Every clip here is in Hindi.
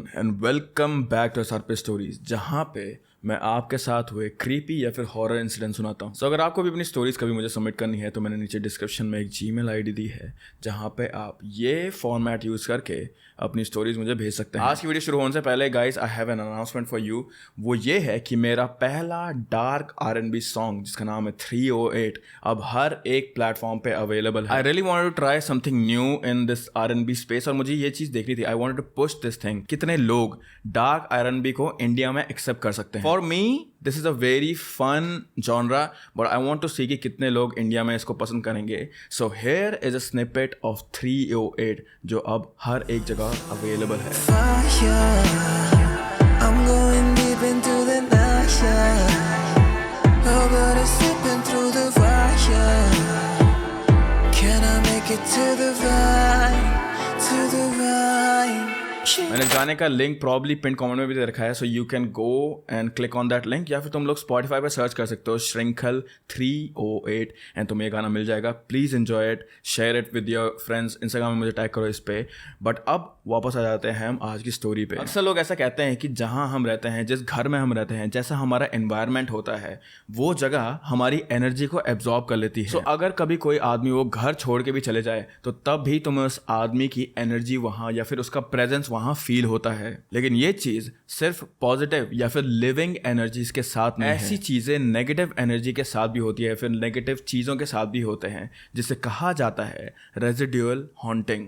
Everyone and welcome back to SRP stories, जहाँ पे मैं आपके साथ हुए क्रीपी या फिर हॉरर इंसिडेंट सुनाता हूँ। अगर आपको भी अपनी स्टोरीज कभी मुझे सबमिट करनी है तो मैंने नीचे डिस्क्रिप्शन में एक जीमेल आईडी दी है, जहाँ पे आप ये फॉर्मेट यूज़ करके अपनी स्टोरीज मुझे भेज सकते हैं। आज की वीडियो शुरू होने से पहले guys I have an announcement for you. वो ये है कि मेरा पहला डार्क R&B सॉन्ग जिसका नाम है 308 अब हर एक प्लेटफॉर्म पे अवेलेबल है। I really wanted to try something new in this R&B space और मुझे ये चीज़ देखनी थी। I wanted to push this thing, कितने लोग डार्क R&B को इंडिया में एक्सेप्ट कर सकते हैं। For me this is a very fun genre, but I want to see कि कितने लोग इंडिया में इसको पसंद करेंगे। So here is a snippet of 308 जो अब हर एक जगह अवेलेबल है। I'm going deep into the night. Nobody slipping through the fire. Can I make it to the vibe? To the vibe. मैंने गाने का लिंक प्रॉब्ली पिन कमेंट में भी दे रखा है, so you can go and click on that link, या फिर तुम लोग स्पॉटिफाई पे सर्च कर सकते हो श्रृंखल 308 एंड तुम्हें ये गाना मिल जाएगा। Please enjoy it, share it with your friends, Instagram में मुझे टैग करो इस पे। बट अब वापस आ जाते हैं हम आज की स्टोरी पे। अक्सर लोग ऐसा कहते हैं कि जहाँ हम रहते हैं, जिस घर में हम रहते हैं, जैसा हमारा एनवायरनमेंट होता है, वो जगह हमारी एनर्जी को एब्जॉर्ब कर लेती है। सो अगर कभी कोई आदमी वो घर छोड़ के भी चले जाए तो तब भी तुम्हें उस आदमी की एनर्जी वहाँ या फिर उसका प्रेजेंस वहाँ फील होता है। लेकिन ये चीज़ सिर्फ पॉजिटिव या फिर लिविंग एनर्जीज के साथ नहीं है। ऐसी चीज़ें नेगेटिव एनर्जी के साथ भी होती है, फिर नेगेटिव चीज़ों के साथ भी होते हैं, जिसे कहा जाता है residual haunting.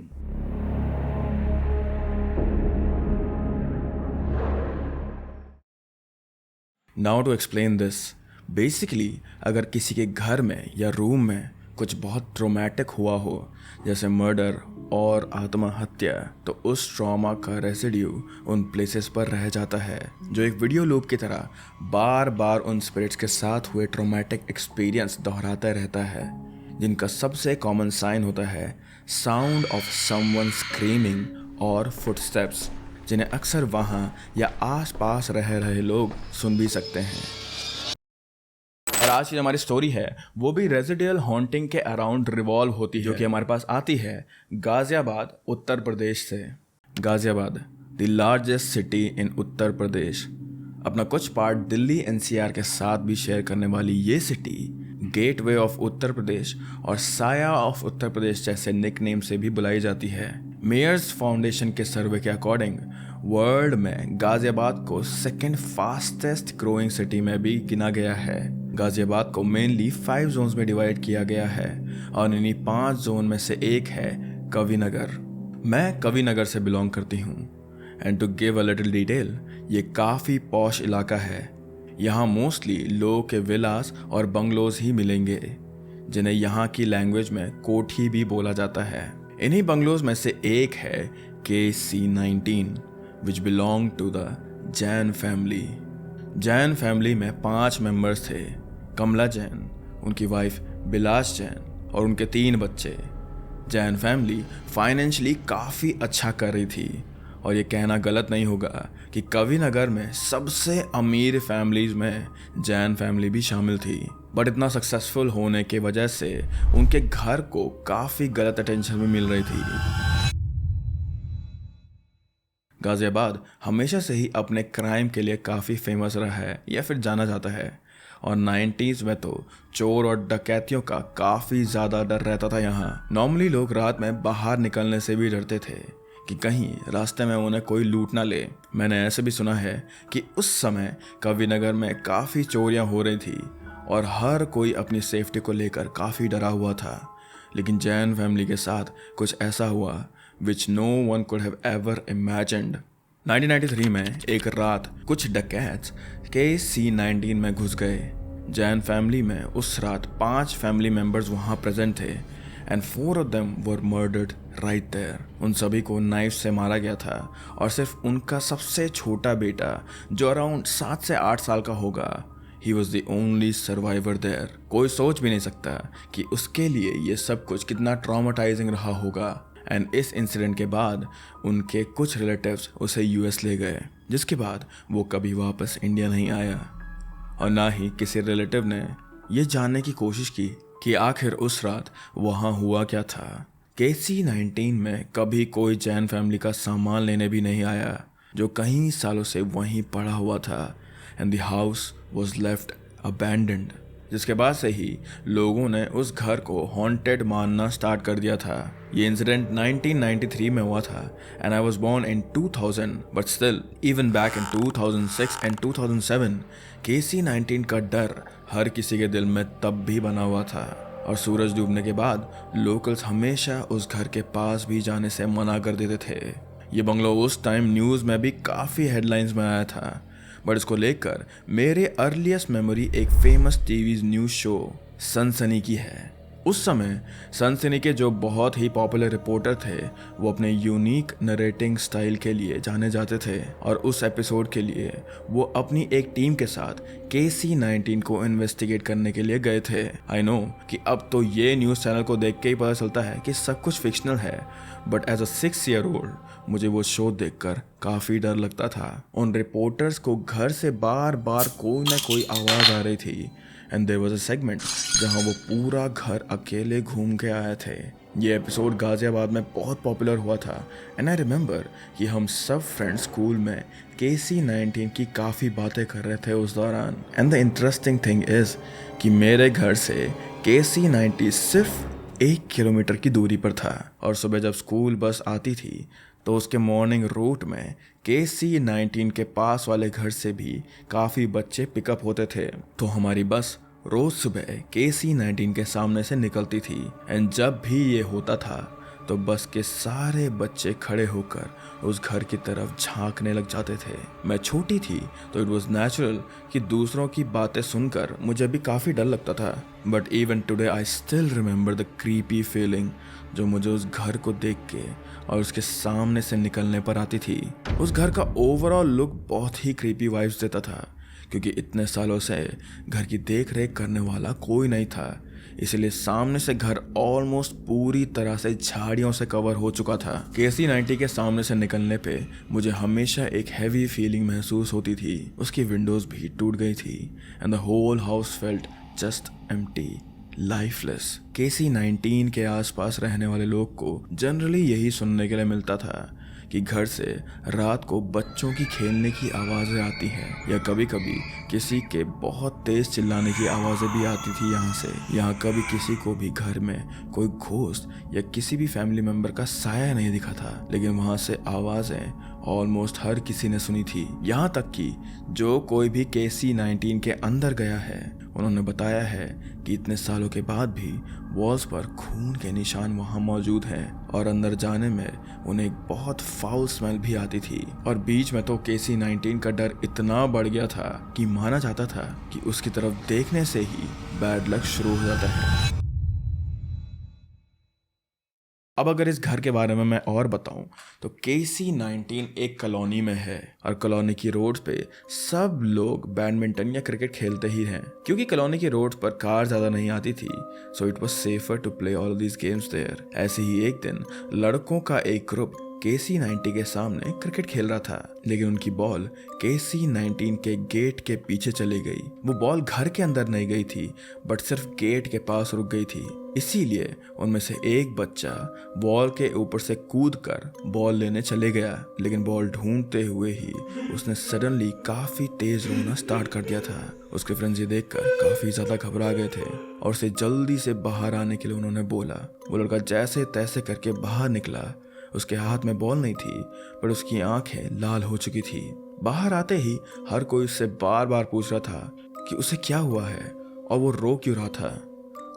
Now to explain this, basically अगर किसी के घर में या रूम में कुछ बहुत ट्रोमैटिक हुआ हो, जैसे मर्डर और आत्महत्या, तो उस ट्रॉमा का रेसिड्यू उन प्लेसेस पर रह जाता है, जो एक वीडियो लूप की तरह बार बार उन स्पिरिट्स के साथ हुए ट्रोमैटिक एक्सपीरियंस दोहराता रहता है, जिनका सबसे कॉमन साइन होता है साउंड ऑफ समवन स्क्रीमिंग और फुटस्टेप्स, जिन्हें अक्सर वहाँ या आसपास रह रहे लोग सुन भी सकते हैं। और आज की हमारी स्टोरी है वो भी रेजिडुअल हॉन्टिंग के अराउंड रिवॉल्व होती है, जो कि हमारे पास आती है गाजियाबाद, उत्तर प्रदेश से। Ghaziabad, the largest city in Uttar Pradesh, अपना कुछ पार्ट दिल्ली NCR के साथ भी शेयर करने वाली ये city gateway of Uttar Pradesh और साया ऑफ उत्तर प्रदेश जैसे निकनेम से भी बुलाई जाती है। मेयर्स फाउंडेशन के सर्वे के अकॉर्डिंग वर्ल्ड में गाजियाबाद को सेकंड फास्टेस्ट ग्रोइंग सिटी में भी गिना गया है। गाजियाबाद को मेनली 5 जोन्स में डिवाइड किया गया है और इन्हीं 5 जोन में से एक है कविनगर। मैं कविनगर से बिलोंग करती हूँ and to give a little detail, ये काफ़ी पॉश इलाका है। यहाँ मोस्टली लोगों के विलास और बंगलोज ही मिलेंगे, जिन्हें यहाँ की लैंग्वेज में कोठी भी बोला जाता है। इन्हीं बंगलोज में से एक है KC19 which belong to the Jain family. Jain family में 5 मेंबर्स थे, कमला जैन, उनकी वाइफ बिलास जैन और उनके 3 बच्चे। जैन फैमिली फाइनेंशियली काफ़ी अच्छा कर रही थी और ये कहना गलत नहीं होगा कि कविनगर में सबसे अमीर फैमिलीज में जैन फैमिली भी शामिल थी। बट इतना सक्सेसफुल होने के वजह से उनके घर को काफ़ी गलत अटेंशन भी मिल रही थी। गाजियाबाद हमेशा से ही अपने क्राइम के लिए काफ़ी फेमस रहा है या फिर जाना जाता है, और 90s में तो चोर और डकैतियों का काफ़ी ज़्यादा डर रहता था यहाँ। नॉर्मली लोग रात में बाहर निकलने से भी डरते थे कि कहीं रास्ते में उन्हें कोई लूट ना ले। मैंने ऐसे भी सुना है कि उस समय कविनगर में काफ़ी चोरियां हो रही थी और हर कोई अपनी सेफ्टी को लेकर काफ़ी डरा हुआ था। लेकिन जैन फैमिली के साथ कुछ ऐसा हुआ which no one could have ever imagined. 1993 में एक रात कुछ डकैत्स KC19 में घुस गए। जैन फैमिली में उस रात 5 फैमिली मेंबर्स वहाँ प्रेजेंट थे and 4 of them were murdered right there. उन सभी को नाइफ से मारा गया था और सिर्फ उनका सबसे छोटा बेटा, जो अराउंड 7 से 8 साल का होगा, he was the only survivor there. कोई सोच भी नहीं सकता कि उसके लिए ये सब कुछ कितना ट्रॉमेटाइजिंग रहा होगा। एंड इस इंसिडेंट के बाद उनके कुछ रिलेटिव्स उसे US ले गए, जिसके बाद वो कभी वापस इंडिया नहीं आया और ना ही किसी रिलेटिव ने ये जानने की कोशिश की कि आखिर उस रात वहाँ हुआ क्या था। KC19 में कभी कोई जैन फैमिली का सामान लेने भी नहीं आया, जो कई सालों से वहीं पड़ा हुआ था and the house was left abandoned. जिसके बाद से ही लोगों ने उस घर को हॉन्टेड मानना स्टार्ट कर दिया था। ये इंसिडेंट 1993 में हुआ था and I was born in 2000, but still even back in 2006 and 2007 KC-19 का डर हर किसी के दिल में तब भी बना हुआ था। और सूरज डूबने के बाद लोकल्स हमेशा उस घर के पास भी जाने से मना कर देते थे। ये बंगलो उस टाइम न्यूज़ में भी काफ़ी हेडलाइंस में आया था, बट इसको लेकर मेरे अर्लीस्ट मेमोरी एक फेमस टीवी न्यूज़ शो सनसनी की है। उस समय सनसनी के जो बहुत ही पॉपुलर रिपोर्टर थे वो अपने यूनिक नरेटिंग स्टाइल के लिए जाने जाते थे और उस एपिसोड के लिए वो अपनी एक टीम के साथ KC-19 को इन्वेस्टिगेट करने के लिए गए थे। आई नो कि अब तो ये न्यूज़ चैनल को देख के ही पता चलता है कि सब कुछ फिक्शनल है, बट एज अ 6-year-old मुझे वो शो देखकर काफ़ी डर लगता था। उन रिपोर्टर्स को घर से बार बार कोई ना कोई आवाज़ आ रही थी and there was a segment जहां वो पूरा घर अकेले घूम के आए थे। ये एपिसोड गाजियाबाद में बहुत पॉपुलर हुआ था एंड आई रिमेंबर कि हम सब फ्रेंड्स स्कूल में KC-19 की काफ़ी बातें कर रहे थे उस दौरान। And the interesting thing is कि मेरे घर से KC-90 सिर्फ 1 किलोमीटर की दूरी पर था और सुबह जब स्कूल बस आती थी तो उसके मॉर्निंग रूट में KC-19 के पास वाले घर से भी काफ़ी बच्चे पिकअप होते थे। तो हमारी बस रोज़ सुबह KC-19 के सामने से निकलती थी एंड जब भी ये होता था तो बस के सारे बच्चे खड़े होकर उस घर की तरफ झांकने लग जाते थे। मैं छोटी थी तो इट वॉज नेचुरल कि दूसरों की बातें सुनकर मुझे भी काफ़ी डर लगता था, but even today I still remember the creepy feeling जो मुझे उस घर को देख के और उसके सामने से निकलने पर आती थी। उस घर का ओवरऑल लुक बहुत ही क्रीपी वाइब्स देता था क्योंकि इतने सालों से घर की देख रेख करने वाला कोई नहीं था, इसलिए सामने से घर ऑलमोस्ट पूरी तरह से झाड़ियों से कवर हो चुका था। KC-90 के सामने से निकलने पे मुझे हमेशा एक हैवी फीलिंग महसूस होती थी। उसकी विंडोज भी टूट गई थी and the whole house felt just empty, lifeless. KC-19 के आसपास रहने वाले लोग को जनरली यही सुनने के लिए मिलता था कि घर से रात को बच्चों की खेलने की आवाज़ें आती हैं या कभी कभी किसी के बहुत तेज़ चिल्लाने की आवाज़ें भी आती थी यहाँ से। यहाँ कभी किसी को भी घर में कोई घोस्ट या किसी भी फैमिली मेम्बर का साया नहीं दिखा था, लेकिन वहाँ से आवाज़ें ऑलमोस्ट हर किसी ने सुनी थी। यहाँ तक कि जो कोई भी KC-19 के अंदर गया है उन्होंने बताया है कि इतने सालों के बाद भी वॉल्स पर खून के निशान वहाँ मौजूद हैं और अंदर जाने में उन्हें एक बहुत फाउल स्मेल भी आती थी। और बीच में तो KC-19 का डर इतना बढ़ गया था कि माना जाता था कि उसकी तरफ देखने से ही बैड लक शुरू हो जाता है। अब अगर इस घर के बारे में मैं और बताऊं तो KC-19 एक कॉलोनी में है और कॉलोनी की रोड पे सब लोग बैडमिंटन या क्रिकेट खेलते ही हैं क्योंकि कॉलोनी की रोड पर कार ज़्यादा नहीं आती थी, so it was safer to play all these games there. ऐसे ही एक दिन लड़कों का एक ग्रुप KC-90 के सामने क्रिकेट खेल रहा था, लेकिन उनकी बॉल KC-19 के गेट के पीछे चली गई। वो बॉल घर के अंदर नहीं गई थी बट सिर्फ गेट के पास रुक गई थी। इसीलिए उनमें से एक बच्चा बॉल के ऊपर से कूदकर बॉल लेने चले गया, लेकिन बॉल ढूंढते हुए ही उसने सडनली काफ़ी तेज रोना स्टार्ट कर दिया था। उसके फ्रेंड्स ये देखकर काफ़ी ज़्यादा घबरा गए थे और उसे जल्दी से बाहर आने के लिए उन्होंने बोला। वो लड़का जैसे तैसे करके बाहर निकला। उसके हाथ में बॉल नहीं थी पर उसकी आंखें लाल हो चुकी थी। बाहर आते ही हर कोई उससे बार बार पूछ रहा था कि उसे क्या हुआ है और वो रो क्यों रहा था,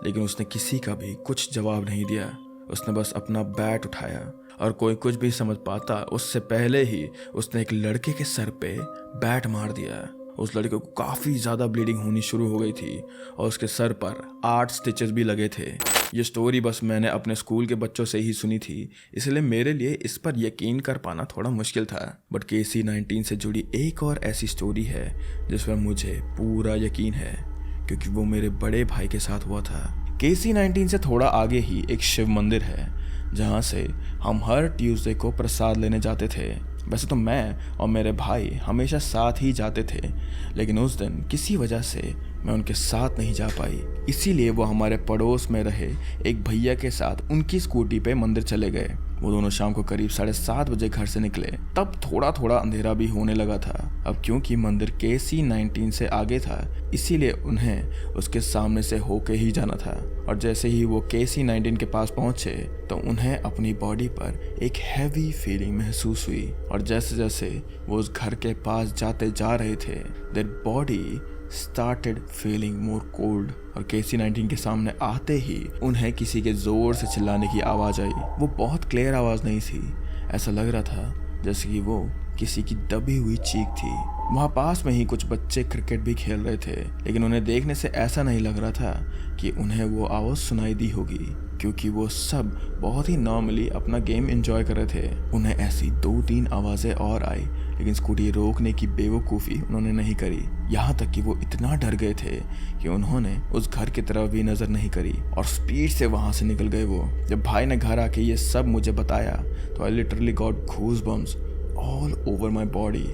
लेकिन उसने किसी का भी कुछ जवाब नहीं दिया। उसने बस अपना बैट उठाया और कोई कुछ भी समझ पाता उससे पहले ही उसने एक लड़के के सर पे बैट मार दिया। उस लड़के को काफ़ी ज़्यादा ब्लीडिंग होनी शुरू हो गई थी और उसके सर पर 8 स्टिचेस भी लगे थे। ये स्टोरी बस मैंने अपने स्कूल के बच्चों से ही सुनी थी, इसलिए मेरे लिए इस पर यकीन कर पाना थोड़ा मुश्किल था। बट KC-19 से जुड़ी एक और ऐसी स्टोरी है जिस पर मुझे पूरा यकीन है क्योंकि वो मेरे बड़े भाई के साथ हुआ था। KC-19 से थोड़ा आगे ही एक शिव मंदिर है जहाँ से हम हर ट्यूसडे को प्रसाद लेने जाते थे। वैसे तो मैं और मेरे भाई हमेशा साथ ही जाते थे, लेकिन उस दिन किसी वजह से मैं उनके साथ नहीं जा पाई। इसीलिए वो हमारे पड़ोस में रहे एक भैया के साथ उनकी स्कूटी पे मंदिर चले गए वो दोनों शाम को करीब 7:30 बजे घर से निकले। तब थोड़ा थोड़ा अंधेरा भी होने लगा था। अब क्योंकि मंदिर KC-19 से आगे था, इसीलिए उन्हें उसके सामने से होके ही जाना था। और जैसे ही वो KC-19 के पास पहुंचे तो उन्हें अपनी बॉडी पर एक हैवी फीलिंग महसूस हुई। और जैसे जैसे वो उस घर के पास जाते जा रहे थे, their body started feeling more cold। और KC-19 के सामने आते ही उन्हें किसी के जोर से चिल्लाने की आवाज आई। वो बहुत क्लियर आवाज नहीं थी, ऐसा लग रहा था जैसे कि वो किसी की दबी हुई चीख थी। वहाँ पास में ही कुछ बच्चे क्रिकेट भी खेल रहे थे, लेकिन उन्हें देखने से ऐसा नहीं लग रहा था कि उन्हें वो आवाज़ सुनाई दी होगी, क्योंकि वो सब बहुत ही नॉर्मली अपना गेम एंजॉय कर रहे थे। उन्हें ऐसी 2-3 आवाज़ें और आई, लेकिन स्कूटी रोकने की बेवकूफ़ी उन्होंने नहीं करी। यहाँ तक कि वो इतना डर गए थे कि उन्होंने उस घर की तरफ भी नज़र नहीं करी और स्पीड से वहाँ से निकल गए। वो जब भाई ने घर आके ये सब मुझे बताया तो I literally got goose bumps all over my body.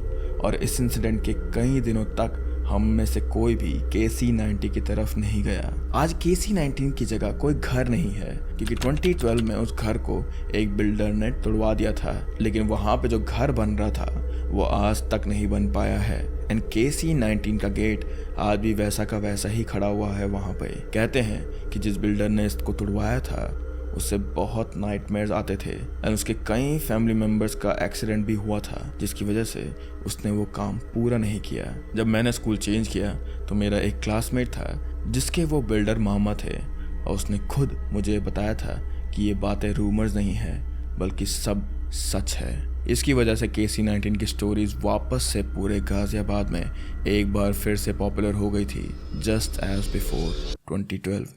और इस इंसिडेंट के कई दिनों तक हम में से कोई भी KC-90 की तरफ नहीं गया। आज KC-19 की जगह कोई घर नहीं है, क्योंकि 2012 में उस घर को एक बिल्डर ने तोड़वा दिया था, लेकिन वहाँ पे जो घर बन रहा था वो आज तक नहीं बन पाया है। एंड KC-19 का गेट आज भी वैसा का वैसा ही खड़ा हुआ है वहाँ पे। कहते हैं कि जिस बिल्डर ने इसको तोड़वाया था उससे बहुत नाइटमेयर्स आते थे एंड उसके कई फैमिली मेम्बर्स का एक्सीडेंट भी हुआ था, जिसकी वजह से उसने वो काम पूरा नहीं किया। जब मैंने स्कूल चेंज किया तो मेरा एक क्लासमेट था जिसके वो बिल्डर मामा थे, और उसने खुद मुझे बताया था कि ये बातें रूमर्स नहीं है बल्कि सब सच है। इसकी वजह से KC-19 की स्टोरीज वापस से पूरे गाजियाबाद में एक बार फिर से पॉपुलर हो गई थी, जस्ट एज बिफोर 2012।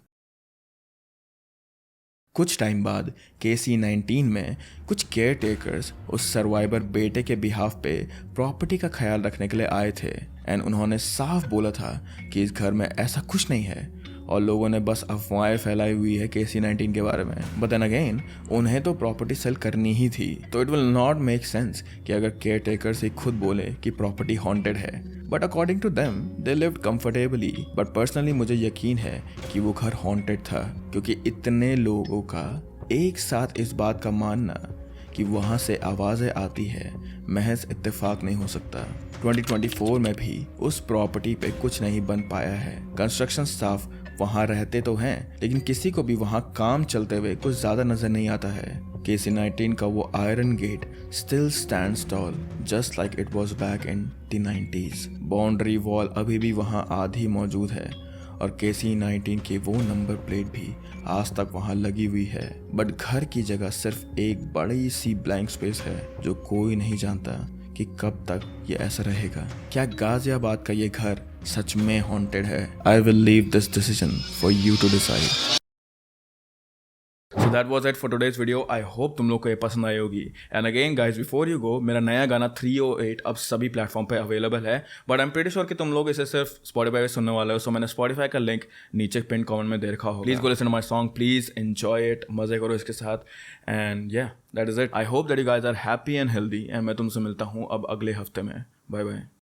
कुछ टाइम बाद KC-19 में कुछ केयर टेकर्स उस सर्वाइवर बेटे के बिहाफ पे प्रॉपर्टी का ख्याल रखने के लिए आए थे एंड उन्होंने साफ बोला था कि इस घर में ऐसा कुछ नहीं है, और लोगों ने बस अफवाहें फैलाई हुई है KC-19 के बारे में। बट देन अगेन उन्हें तो प्रॉपर्टी सेल करनी ही थी, तो it will not make sense कि अगर केयर टेकर्स ही खुद बोले कि प्रॉपर्टी हॉन्टेड है। But according to them they lived comfortably. But personally मुझे यकीन है कि वो घर हॉन्टेड था, क्योंकि इतने लोगों का एक साथ इस बात का मानना कि वहाँ से आवाज़ें आती है महज इत्तेफाक नहीं हो सकता। 2024 में भी उस प्रॉपर्टी पे कुछ नहीं बन पाया है। कंस्ट्रक्शन स्टाफ वहाँ रहते तो हैं, लेकिन किसी को भी वहाँ काम चलते हुए कुछ ज़्यादा नज़र नहीं आता है। KC-19 का वो iron gate still stands tall just like it was back in the 90s। Boundary wall अभी भी वहाँ आधी मौजूद है और KC-19 की वो नंबर प्लेट भी आज तक वहाँ लगी हुई है। बट घर की जगह सिर्फ एक बड़ी सी ब्लैंक स्पेस है जो कोई नहीं जानता कि कब तक ये ऐसा रहेगा। क्या गाजियाबाद का ये घर सच में हॉन्टेड है? I will leave this decision for you to decide. So that was it for today's video. I hope तुम लोग को ये पसंद आई होगी। And again guys, before you go, मेरा नया गाना 308 अब सभी प्लेटफॉर्म पे अवेलेबल है, but I am pretty sure कि तुम लोग इसे सिर्फ Spotify पे सुनने वाले हो। सो मैंने Spotify का लिंक नीचे पिन कमेंट में दे रखा होगा। Please go listen to my song, please enjoy it, मजे करो इसके साथ। And yeah that is it. I hope that you guys are happy and healthy, and मैं तुमसे मिलता हूँ अब अगले हफ्ते में। Bye bye.